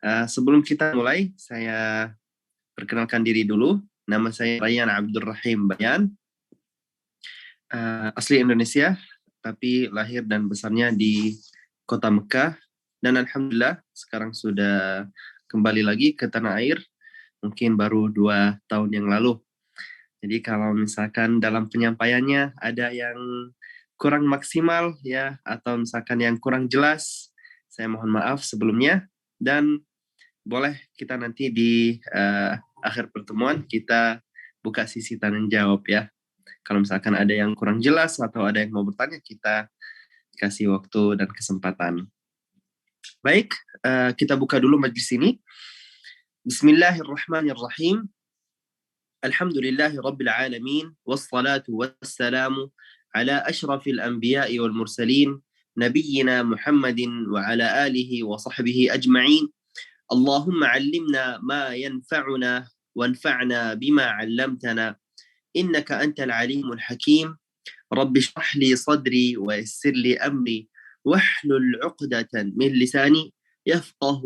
Sebelum kita mulai, saya perkenalkan diri dulu. Nama saya Rayyan Abdurrahim Bayan, asli Indonesia, tapi lahir dan besarnya di kota Mekah. Dan Alhamdulillah sekarang sudah kembali lagi ke tanah air, mungkin baru 2 tahun yang lalu. Jadi kalau misalkan dalam penyampaiannya ada yang kurang maksimal ya, atau misalkan yang kurang jelas, saya mohon maaf sebelumnya. Dan boleh kita nanti di akhir pertemuan kita buka sisi tanya jawab ya. Kalau misalkan ada yang kurang jelas atau ada yang mau bertanya, kita kasih waktu dan kesempatan. Baik, kita buka dulu majlis ini. Bismillahirrahmanirrahim. Alhamdulillahi Rabbil Alamin. Wassalatu wassalamu ala ashrafil anbiya'i wal mursalin. Nabiyyina Muhammadin wa ala alihi wa sahbihi ajma'in. اللهم علمنا ما ينفعنا وانفعنا بما علمتنا إنك أنت العليم الحكيم رب اشرح لي صدري ويسر لي أمري واحلل عقدة من لساني يفقه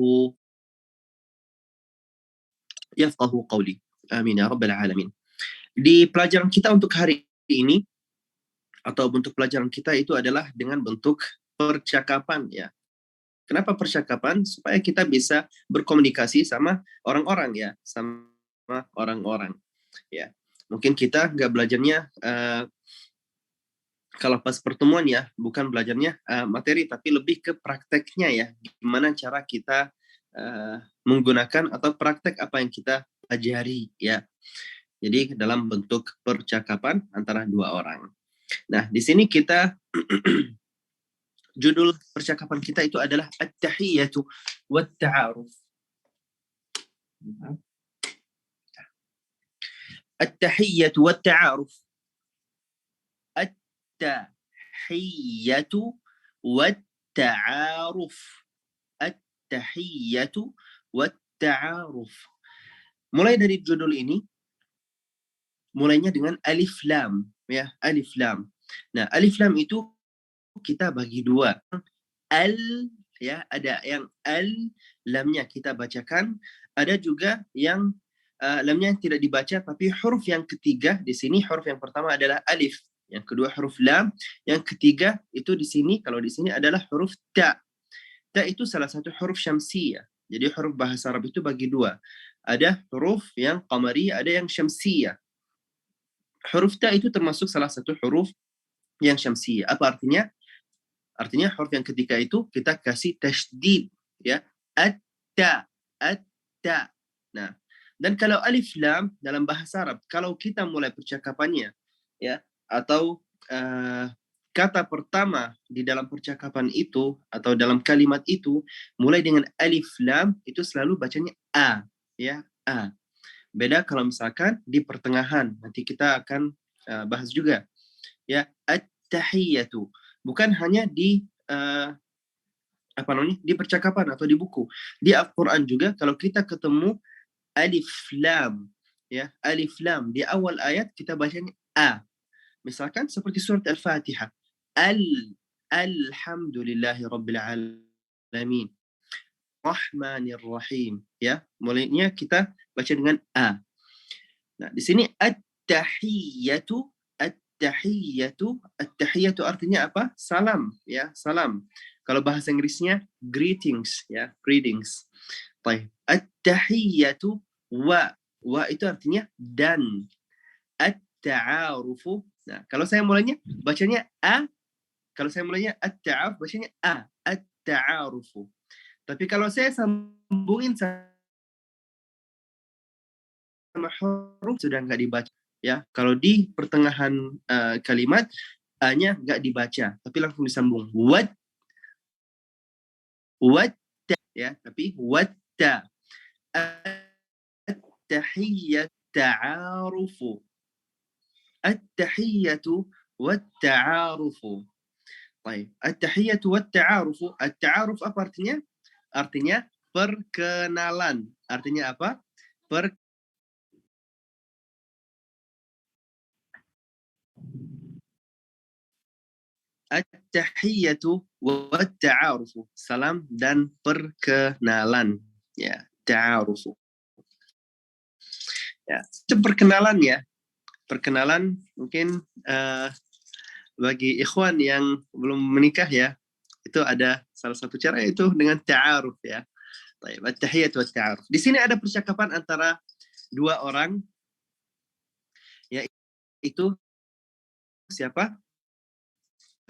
قولي آمين يا رب العالمين. Di pelajaran kita untuk hari ini atau bentuk pelajaran kita itu adalah dengan bentuk percakapan ya. Kenapa percakapan? Supaya kita bisa berkomunikasi sama orang-orang ya, sama orang-orang ya. Mungkin kita nggak belajarnya kalau pas pertemuan ya, bukan belajarnya materi, tapi lebih ke prakteknya ya. Gimana cara kita menggunakan atau praktek apa yang kita pelajari ya. Jadi dalam bentuk percakapan antara 2 orang. Nah, di sini kita judul percakapan kita itu adalah At-Tahiyyatu wat-Ta'aruf. At-Tahiyyatu wat-Ta'aruf. At-Tahiyyatu wat-Ta'aruf. At-Tahiyyatu wat-Ta'aruf. Mulai dari judul ini, mulainya dengan alif lam ya, alif lam. Nah, alif lam itu kita bagi 2. Al ya, ada yang al lamnya kita bacakan, ada juga yang lamnya tidak dibaca tapi huruf yang ketiga di sini, huruf yang pertama adalah alif, yang kedua huruf lam, yang ketiga itu di sini, kalau di sini adalah huruf ta. Ta itu salah satu huruf syamsiyah. Jadi huruf bahasa Arab itu bagi 2. Ada huruf yang qamariyah, ada yang syamsiyah. Huruf ta itu termasuk salah satu huruf yang syamsiyah. Apa artinya? Artinya huruf yang ketiga itu kita kasih tasydid ya, at-ta, at-ta. Nah, dan kalau alif lam dalam bahasa Arab, kalau kita mulai percakapannya ya, atau kata pertama di dalam percakapan itu atau dalam kalimat itu mulai dengan alif lam, itu selalu bacanya a ya, a. Beda kalau misalkan di pertengahan, nanti kita akan bahas juga ya, at-tahiyyatu. Bukan hanya di di percakapan atau di buku. Di Al-Qur'an juga kalau kita ketemu alif lam ya, alif lam di awal ayat kita bacanya a. Misalkan seperti surat Al-Fatihah. Alhamdulillahi rabbil alamin. Rahmanir rahim ya. Mulainya kita baca dengan a. Nah, di sini at-tahiyyatu. At-tahiyyatu artinya apa? Salam ya, salam. Kalau bahasa Inggrisnya greetings ya, greetings. Baik. At-tahiyyatu wa itu artinya dan. At-ta'arufu. Nah, kalau saya mulainya bacanya a, kalau saya mulainya at-ta'aruf bacanya a, at-ta'arufu. Tapi kalau saya sambungin sama huruf sudah nggak dibaca ya. Kalau di pertengahan kalimat a-nya nggak dibaca, tapi langsung disambung. Wat ya, tapi watta. At-tahiyyatu ta'arufu. At-tahiyyatu wat-ta'arufu. Baik, at-tahiyyatu wat-ta'arufu. At-ta'aruf apa artinya? Artinya perkenalan. Artinya apa? At-tahiyyatu wat-ta'arufu. Salam dan perkenalan. Ya, ta'arufu. Ya, itu perkenalan ya. Perkenalan mungkin bagi ikhwan yang belum menikah ya, itu ada salah satu cara yaitu dengan ta'aruf ya. Baik, at-tahiyat wa ta'aruf. Di sini ada percakapan antara dua orang, yaitu siapa?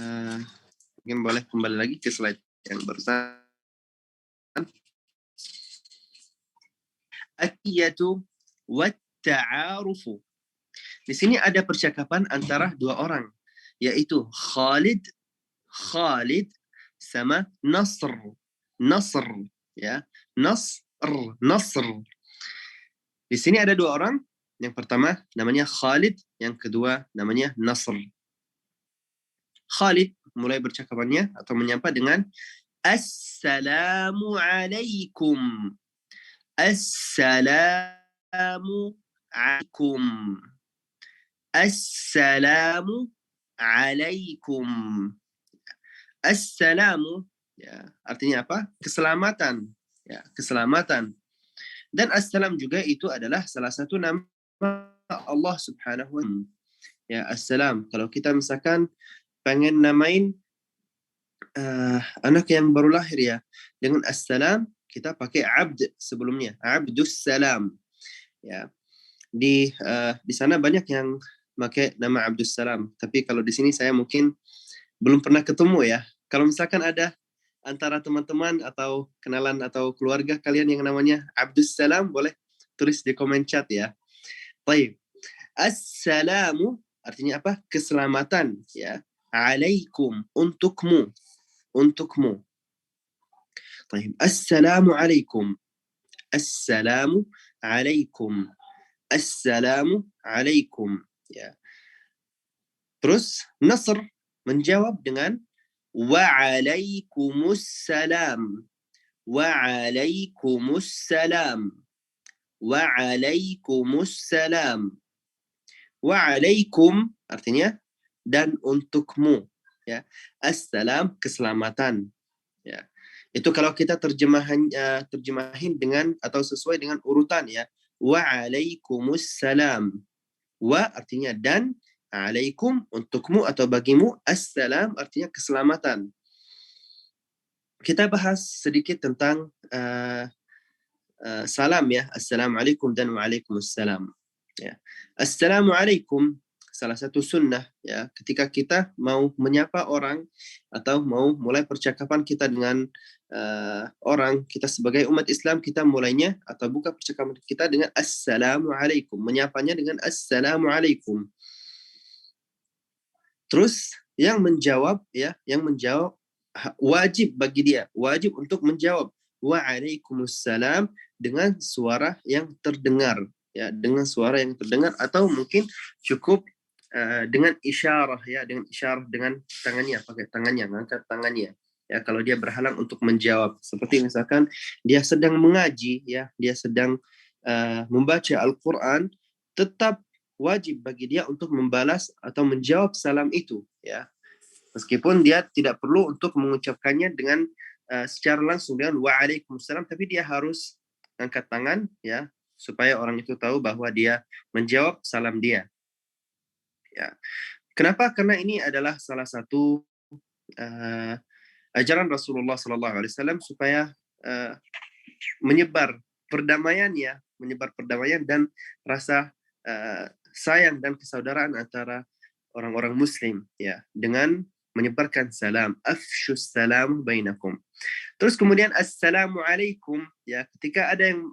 Mungkin boleh kembali lagi ke slide yang barusan. At-tahiyatu wa ta'arufu. Di sini ada percakapan antara dua orang, yaitu Khalid sama Nasr. Nasr ya. Nasr. Di sini ada dua orang. Yang pertama namanya Khalid, yang kedua namanya Nasr. Khalid mulai percakapannya atau menyapa dengan Assalamu alaikum. Assalamu alaikum. Assalamu alaikum. Assalamu ya, artinya apa? Keselamatan. Ya, keselamatan. Dan assalam juga itu adalah salah satu nama Allah Subhanahu wa ta'ala. Ya, assalam. Kalau kita misalkan pengen namain anak yang baru lahir ya, dengan assalam kita pakai abd sebelumnya. Abdus salam. Ya. Di sana banyak yang pakai nama Abdus Salam, tapi kalau di sini saya mungkin belum pernah ketemu ya. Kalau misalkan ada antara teman-teman atau kenalan atau keluarga kalian yang namanya Abdus Salam, boleh tulis di komen chat ya. Baik. Assalamu artinya apa? Keselamatan ya. Alaikum, untukmu. Untukmu. Baik. Assalamu alaikum. Assalamu alaikum. Assalamu alaikum. Ya. Terus Nasr menjawab dengan wa'alaikumussalam. Wa'alaikumussalam. Wa'alaikumussalam. Wa'alaikum artinya dan untukmu. Ya. Assalam keselamatan. Ya. Itu kalau kita terjemahin dengan atau sesuai dengan urutan ya. Wa'alaikumussalam. Wa artinya dan, alaikum untukmu atau bagimu, assalam artinya keselamatan. Kita bahas sedikit tentang salam ya, assalamualaikum dan waalaikumsalam. Ya. Assalamualaikum salah satu sunnah ya, ketika kita mau menyapa orang atau mau mulai percakapan kita dengan orang, kita sebagai umat Islam kita mulainya atau buka percakapan kita dengan assalamualaikum, menyapanya dengan assalamualaikum. Terus yang menjawab wajib bagi dia, wajib untuk menjawab waalaikumsalam dengan suara yang terdengar ya, dengan suara yang terdengar atau mungkin cukup dengan isyarah ya, dengan isyarah dengan tangannya, pakai tangannya, mengangkat tangannya ya, kalau dia berhalang untuk menjawab, seperti misalkan dia sedang mengaji ya, dia sedang membaca Al-Quran, tetap wajib bagi dia untuk membalas atau menjawab salam itu ya, meskipun dia tidak perlu untuk mengucapkannya dengan secara langsung dengan waalaikumsalam, tapi dia harus angkat tangan ya, supaya orang itu tahu bahwa dia menjawab salam dia ya. Kenapa? Karena ini adalah salah satu ajaran Rasulullah SAW supaya menyebar perdamaian ya, menyebar perdamaian dan rasa sayang dan persaudaraan antara orang-orang muslim ya, dengan menyebarkan salam, afshus salam bainakum. Terus kemudian assalamualaikum ya, ketika ada yang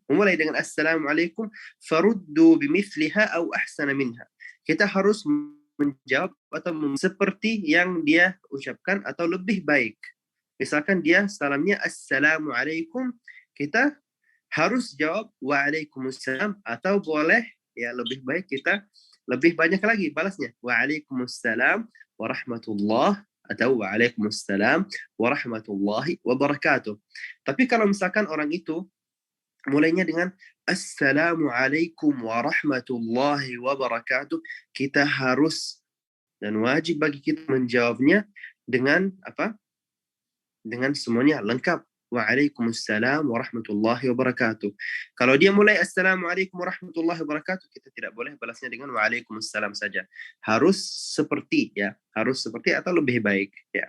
memulai dengan assalamualaikum, faruddu bimithliha aw ahsana minha. Kita harus menjawab atau seperti yang dia ucapkan atau lebih baik. Misalkan dia salamnya assalamualaikum, kita harus jawab waalaikumsalam, atau boleh ya lebih baik kita lebih banyak lagi balasnya, waalaikumsalam warahmatullah atau waalaikumsalam warahmatullahi wabarakatuh. Tapi kalau misalkan orang itu mulainya dengan assalamualaikum warahmatullahi wabarakatuh, kita harus dan wajib bagi kita menjawabnya dengan apa? Dengan semuanya lengkap Waalaikumsalam warahmatullahi wabarakatuh. Kalau dia mulai Assalamualaikum warahmatullahi wabarakatuh, kita tidak boleh balasnya dengan Waalaikumsalam saja. Harus seperti atau lebih baik ya.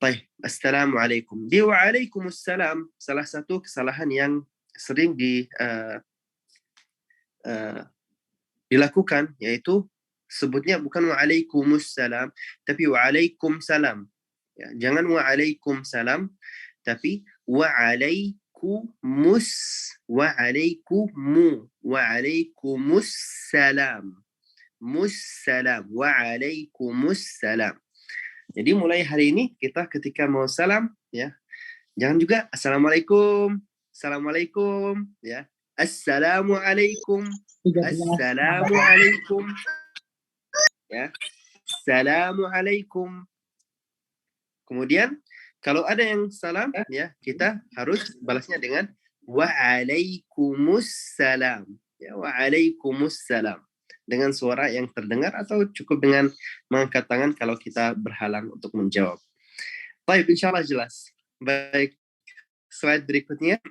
Baik, Assalamualaikum. Di Waalaikumsalam salah satu kesalahan yang sering dilakukan yaitu sebutnya bukan Waalaikumsalam tapi Waalaikumsalam. Ya, jangan Waalaikumsalam tapi Waalaikumsalam. Waalaikumsalam. Jadi mulai hari ini kita ketika mau salam ya, jangan juga Assalamualaikum, Assalamualaikum ya. Assalamualaikum, Assalamualaikum ya. Assalamualaikum. Kemudian kalau ada yang salam ya, kita harus balasnya dengan Waalaikumsalam. Ya, Waalaikumsalam. Dengan suara yang terdengar atau cukup dengan mengangkat tangan kalau kita berhalang untuk menjawab. Baik, insyaallah jelas. Baik, slide berikutnya.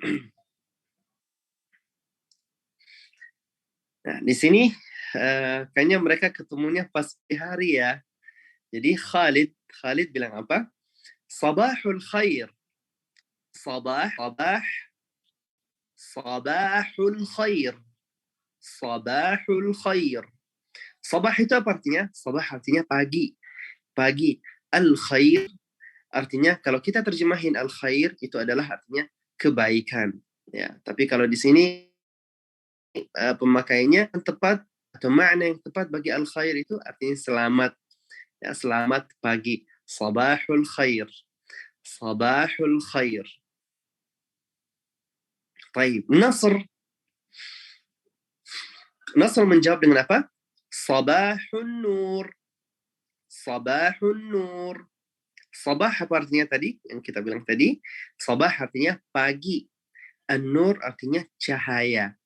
Nah, di sini kayaknya mereka ketemunya pas hari ya. Jadi Khalid bilang apa? Sabahul khair. Sabahul khair. Sabahul khair. Sabah itu apa artinya? Sabah artinya pagi. Pagi. Al-khair artinya kalau kita terjemahin al-khair itu adalah artinya kebaikan. Ya, tapi kalau di sini pemakaiannya yang tepat atau makna yang tepat bagi al-khair itu artinya selamat. Ya, selamat pagi. Sabahul khair. Sabahul khair. Baik, Nasr menjawab dengan apa? Sabahun nur. Sabahun nur. Sabah apa artinya tadi? Yang kita bilang tadi. Sabah artinya pagi. An-nur artinya cahaya.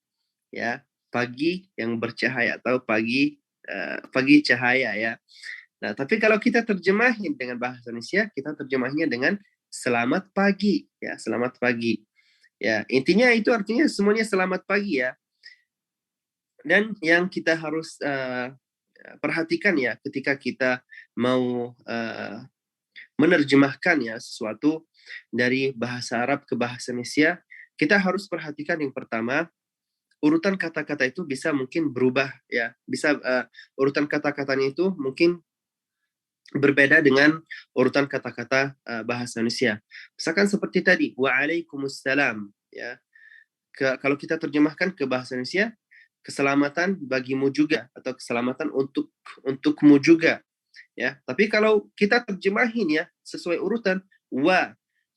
Ya, pagi yang bercahaya atau pagi cahaya ya. Nah, tapi kalau kita terjemahin dengan bahasa Indonesia, kita terjemahnya dengan selamat pagi, ya, selamat pagi. Ya, intinya itu artinya semuanya selamat pagi ya. Dan yang kita harus perhatikan ya ketika kita mau menerjemahkan ya sesuatu dari bahasa Arab ke bahasa Indonesia, kita harus perhatikan yang pertama, urutan kata-kata itu bisa mungkin berubah ya. Bisa urutan kata-katanya itu mungkin berbeda dengan urutan kata-kata bahasa Indonesia. Misalkan seperti tadi, Waalaikumsalam. Ya. Kalau kita terjemahkan ke bahasa Indonesia, keselamatan bagimu juga atau keselamatan untukmu juga. Ya. Tapi kalau kita terjemahin ya sesuai urutan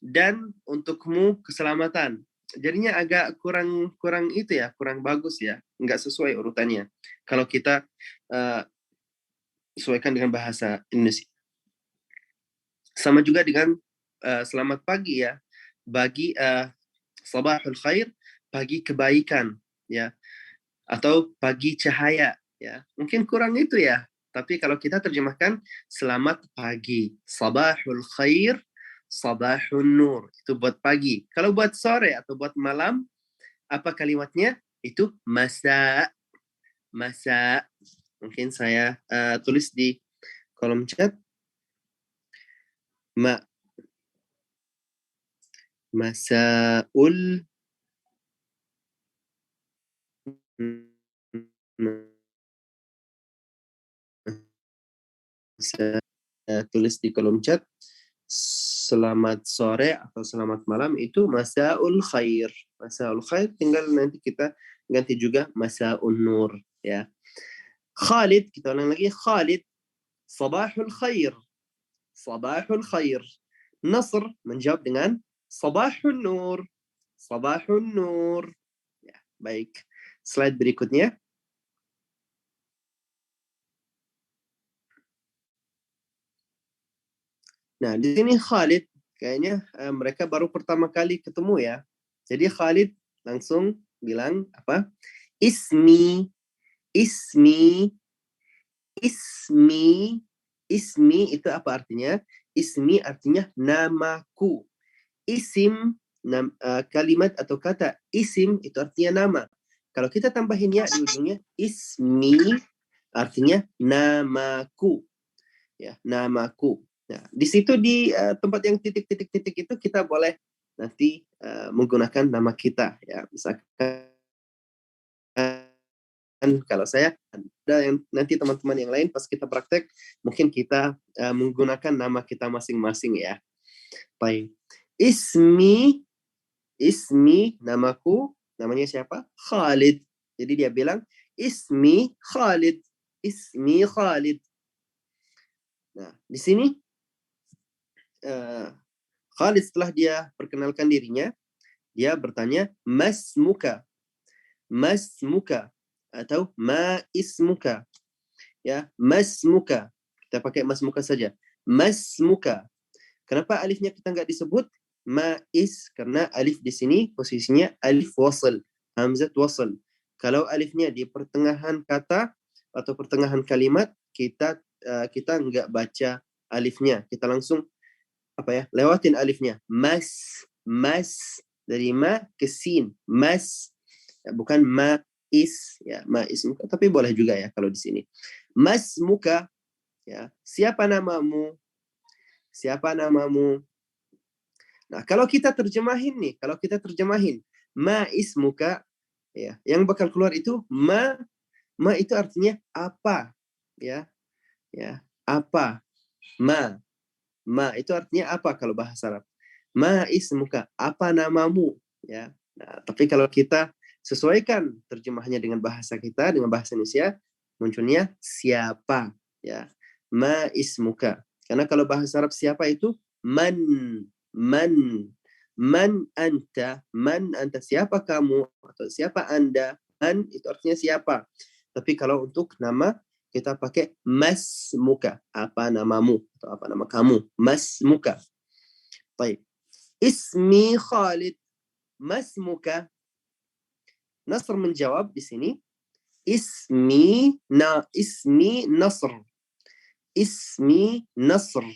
dan untukmu keselamatan. Jadinya agak kurang itu ya, kurang bagus ya, nggak sesuai urutannya. Kalau kita sesuaikan dengan bahasa Indonesia. Sama juga dengan selamat pagi ya, bagi sabahul khair, pagi kebaikan ya, atau pagi cahaya ya. Mungkin kurang itu ya, tapi kalau kita terjemahkan selamat pagi, sabahul khair, sabahun nur, itu buat pagi. Kalau buat sore atau buat malam, apa kalimatnya? Itu masa. Mungkin saya tulis di kolom chat. Masaul tulis di kolom chat. Selamat sore atau selamat malam itu masaul khair. Masaul khair tinggal nanti kita ganti juga masaun nur ya. Khalid, kita ulang lagi. Khalid, sabahul khair. Sabahul khair. Nasr menjawab dengan sabahun nur. Sabahun nur. Ya, baik. Slide berikutnya. Nah, di sini Khalid kayaknya mereka baru pertama kali ketemu ya. Jadi Khalid langsung bilang apa? Ismi. Ismi itu apa artinya? Ismi artinya namaku. isim, kalimat atau kata isim itu artinya nama. Kalau kita tambahin ya di ujungnya, ismi artinya namaku. Ya, namaku. Nah, di situ di tempat yang titik-titik-titik itu kita boleh nanti menggunakan nama kita. Ya, misalkan kalau saya ada yang nanti teman-teman yang lain pas kita praktek mungkin kita menggunakan nama kita masing-masing ya. Baik. Ismi namaku, namanya siapa? Khalid. Jadi dia bilang ismi Khalid. Ismi Khalid. Nah, di sini Khalid setelah dia perkenalkan dirinya, dia bertanya masmuka. Masmuka atau ma ismuka. Ya, masmuka. Kita pakai masmuka saja. Masmuka. Kenapa alifnya kita nggak disebut? Ma'is, karena alif di sini posisinya alif wasl, hamzat wasl. Kalau alifnya di pertengahan kata atau pertengahan kalimat, kita nggak baca alifnya. Kita langsung lewatin alifnya. Mas dari ma ke sin. Mas, ya, bukan ma'is, ya ma'is muka, tapi boleh juga ya kalau di sini. Mas muka, ya siapa namamu? Siapa namamu? Nah, kalau kita terjemahin ma ismuka, ya, yang bakal keluar itu ma itu artinya apa, ya, apa, ma itu artinya apa kalau bahasa Arab. Ma ismuka, apa namamu, ya. Nah, tapi kalau kita sesuaikan terjemahnya dengan bahasa kita, dengan bahasa Indonesia, munculnya siapa, ya. Ma ismuka. Karena kalau bahasa Arab siapa itu man anta, siapa kamu atau siapa anda. Man itu artinya siapa. Tapi kalau untuk nama kita pakai masmuka, apa namamu atau apa nama kamu. Masmuka. Baik. Ismi Khalid. Masmuka. Nasr menjawab di sini. Ismi Nasr. Ismi Nasr.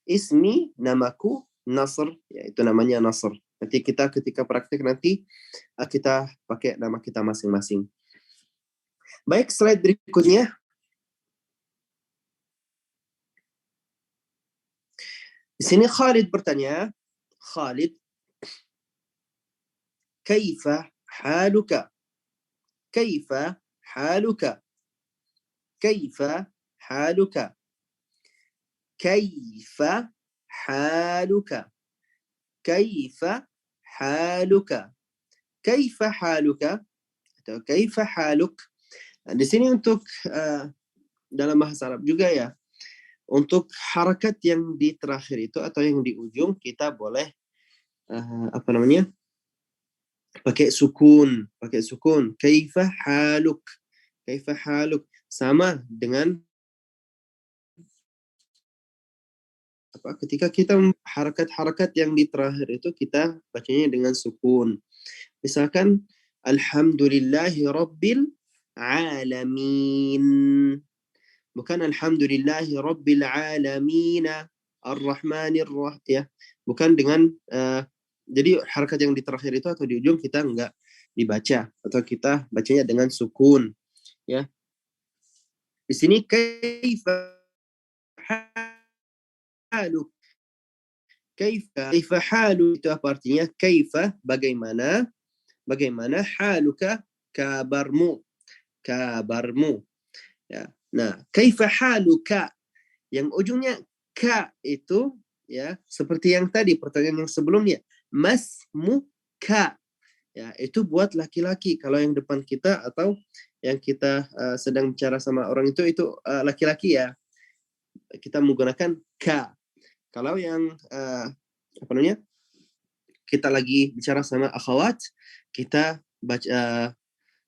Ismi namaku Nasr, yaitu namanya Nasr. Nanti kita ketika praktek nanti kita pakai nama kita masing-masing. Baik, slide berikutnya. Di sini Khalid bertanya, Khalid, kaifa haluka? Kaifa haluka? Kaifa haluka? Kaifa haluka? Kaifa haluka? Kaifa haluka? Atau kaifa haluk? Nah, di sini untuk dalam bahasa Arab juga ya. Untuk harakat yang di terakhir itu atau yang di ujung kita boleh pakai sukun. Kaifa haluk? Kaifa haluk? Sama dengan ketika kita harakat-harakat yang di terakhir itu kita bacanya dengan sukun. Misalkan alhamdulillahi rabbil alamin. Bukan alhamdulillahi rabbil alamin ar-rahmanir rahim, ya. Bukan dengan jadi harakat yang di terakhir itu atau di ujung kita enggak dibaca atau kita bacanya dengan sukun, ya. Di sini kaifa haluk. Kaifa halu itu apa artinya? Kaifa bagaimana? Bagaimana? Haluka kabarmu. Kabarmu. Ya. Nah, kaifa haluka yang ujungnya ka itu ya seperti yang tadi pertanyaan yang sebelumnya. Masmuka. Ya, itu buat laki-laki. Kalau yang depan kita atau yang kita sedang bicara sama orang itu laki-laki ya. Kita menggunakan ka. Kalau yang kita lagi bicara sama akhwat, kita baca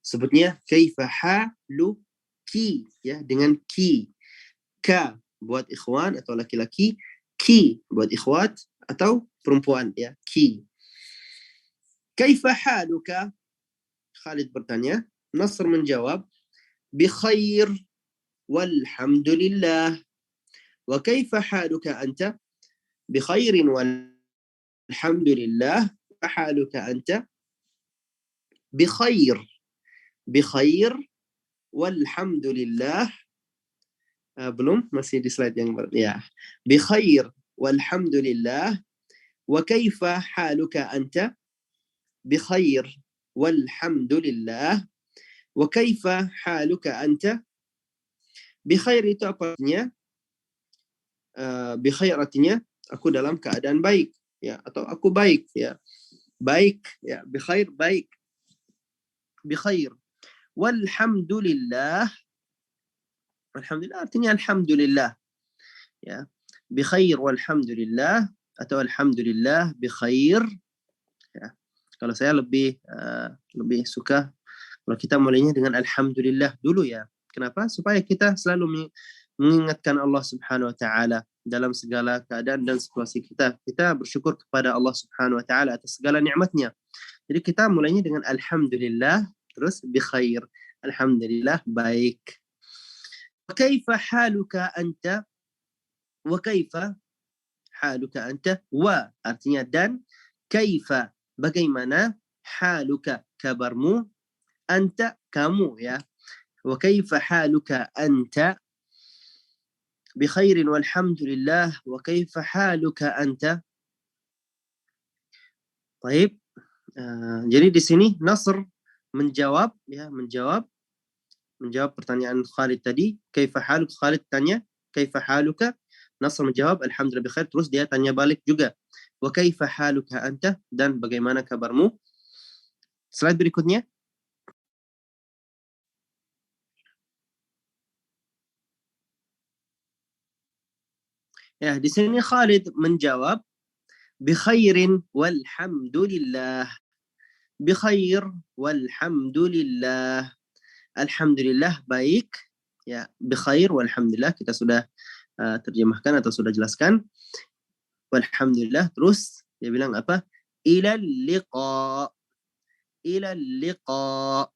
sebutnya kaifa haluki, ya, dengan ki. Ka buat ikhwan atau laki-laki, ki buat ikhwat atau perempuan, ya, ki. Kaifa haluka? Khalid bertanya, Nasr menjawab, bi khair walhamdulillah. Wa kaifa haluka anta? Bi khairin walhamdulillah, haluka anta? Bikhair. Bikhair, walhamdulillah. Belum, masih di slide yang ya. Bikhair, walhamdulillah. Wa kaifa haluka anta? Bikhair, walhamdulillah. Wa kaifa haluka anta? Bikhair itu apa artinya? Bikhair artinya aku dalam keadaan baik, ya, atau aku baik, ya. Baik, ya, bikhair baik. Bikhair. Walhamdulillah. Alhamdulillah artinya alhamdulillah, ya. Bikhair walhamdulillah atau alhamdulillah bikhair, ya. Kalau saya lebih suka kalau kita mulainya dengan alhamdulillah dulu, ya. Kenapa? Supaya kita selalu mengingatkan Allah Subhanahu wa taala dalam segala keadaan dan situasi kita. Kita bersyukur kepada Allah Subhanahu wa taala atas segala nikmatnya. Jadi kita mulainya dengan alhamdulillah, terus bikhair. Alhamdulillah baik. Wa kaifa haluka anta? Wa kaifa haluka anta? Wa artinya dan, kaifa bagaimana, haluka kabarmu, anta kamu, ya. Wa kaifa haluka anta? Bikhairin walhamdulillah. Wa kaifa haluka anta? Baik. Jadi di sini Nasr menjawab, ya, menjawab pertanyaan Khalid tadi. Kaifa haluk? Khalid tanya kaifa haluka? Nasr menjawab alhamdulillah bikhair, terus dia tanya balik juga, wa kaifa haluka anta? Dan bagaimana kabarmu? Slide berikutnya. Ya, di sini Khalid menjawab bikhairin walhamdulillah. Bikhair walhamdulillah. Alhamdulillah baik, ya. Bikhair walhamdulillah kita sudah terjemahkan atau sudah jelaskan. Walhamdulillah, terus dia bilang apa? Ilal liqa. Ilal liqa.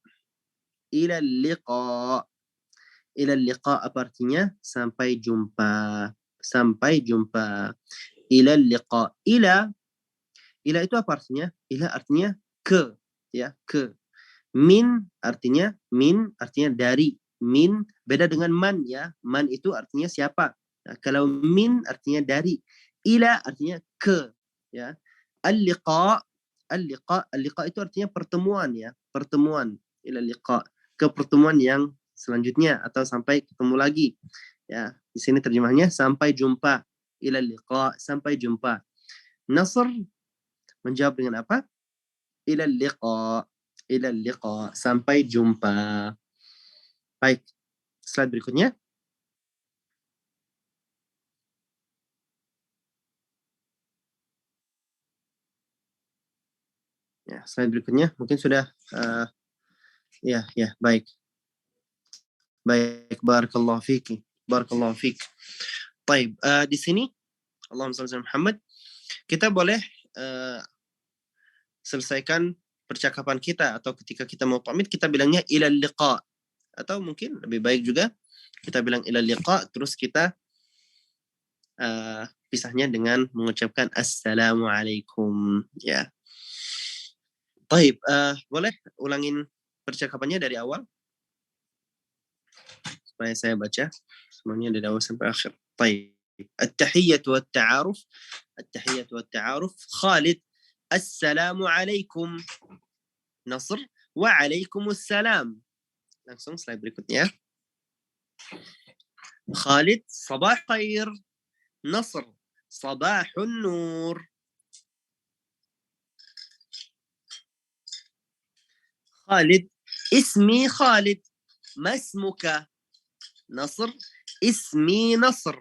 Ilal liqa. Ilal liqa apa artinya? Sampai jumpa. Sampai jumpa. Ilal liqa. Ila itu apa artinya? Ila artinya ke, ya, ke. Min artinya dari. Min beda dengan man, ya. Man itu artinya siapa. Nah, kalau min artinya dari. Ila artinya ke, ya. Al-liqa itu artinya pertemuan, ya. Pertemuan. Ila liqa, ke pertemuan yang selanjutnya atau sampai ketemu lagi, ya. Di sini terjemahnya sampai jumpa. Ila liqa, sampai jumpa. Nasr menjawab dengan apa? Ila liqa. Ila liqa, sampai jumpa. Baik, slide berikutnya. Ya, slide berikutnya mungkin sudah ya, baik. Baik, barakallahu fiki. Barakallahu fik. Baik, di sini Allahumma shalli ala Muhammad, kita boleh selesaikan percakapan kita, atau ketika kita mau pamit kita bilangnya ilal liqa, atau mungkin lebih baik juga kita bilang ilal liqa terus kita pisahnya dengan mengucapkan assalamualaikum, ya. Baik, boleh ulangin percakapannya dari awal supaya saya baca semuanya dari awal sampai akhir. Baik. التحية والتعارف. التحية والتعارف. خالد السلام عليكم. Nasr waalaikumsalam. Langsung slide berikutnya. Khalid sabah khair. Nasr sabahun nur. Khalid ismi Khalid. Ma ismuka? Nasr ismi Nasr.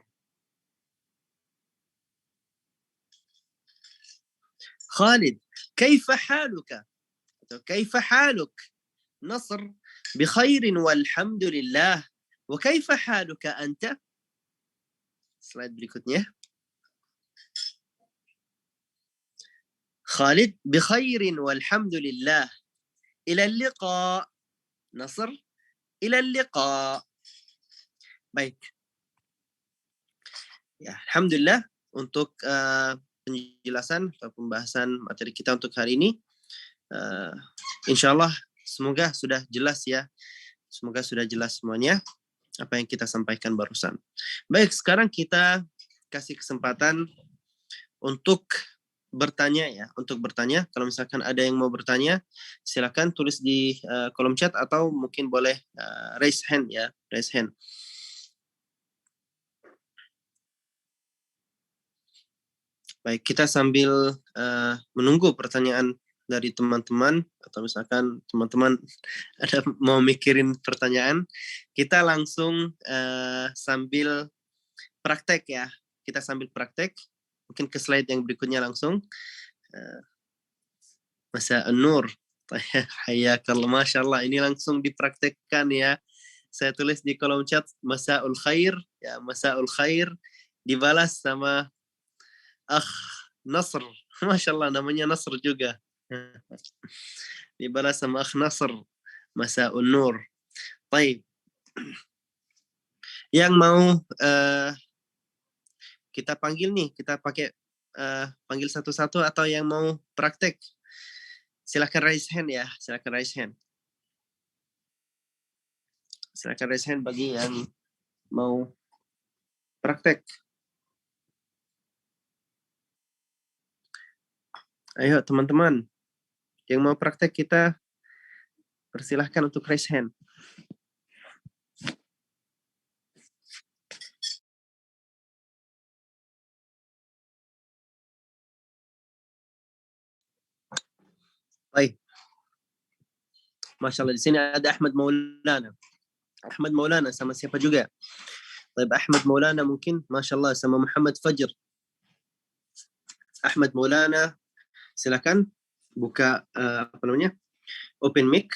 خالد كيف حالك؟ كيف حالك؟ نصر بخير والحمد لله. وكيف حالك أنت؟ slide berikutnya. خالد بخير والحمد لله. إلى اللقاء. نصر إلى اللقاء. Baik. Ya, alhamdulillah untuk penjelasan atau pembahasan materi kita untuk hari ini. Insya Allah semoga sudah jelas ya. Semoga sudah jelas semuanya apa yang kita sampaikan barusan. Baik, sekarang kita kasih kesempatan untuk bertanya ya, untuk bertanya. Kalau misalkan ada yang mau bertanya, silakan tulis di kolom chat atau mungkin boleh raise hand ya, raise hand. Baik, kita sambil menunggu pertanyaan dari teman-teman atau misalkan teman-teman ada mau mikirin pertanyaan, kita langsung sambil praktek ya. Kita sambil praktek, mungkin ke slide yang berikutnya langsung. Masa Nur, hayakallah, Masya Allah, ini langsung dipraktekkan ya. Saya tulis di kolom chat Masaul Khair, ya Masaul Khair, dibalas sama Nasr. Masya Allah, namanya Nasr juga. Dibalas sama Nasr, Masaul Nur. Baik. Yang mau kita panggil nih, kita pakai panggil satu-satu atau yang mau praktek? Silakan raise hand ya, silakan raise hand. Silakan raise hand bagi yang mau praktek. Ayo teman-teman, yang mau praktek kita persilahkan untuk raise hand. Baik. Masya Allah, di sini ada Ahmad Maulana. Ahmad Maulana sama siapa juga? Baik, Ahmad Maulana mungkin, Masya Allah, sama Muhammad Fajr. Ahmad Maulana, silakan buka apa namanya? Open mic.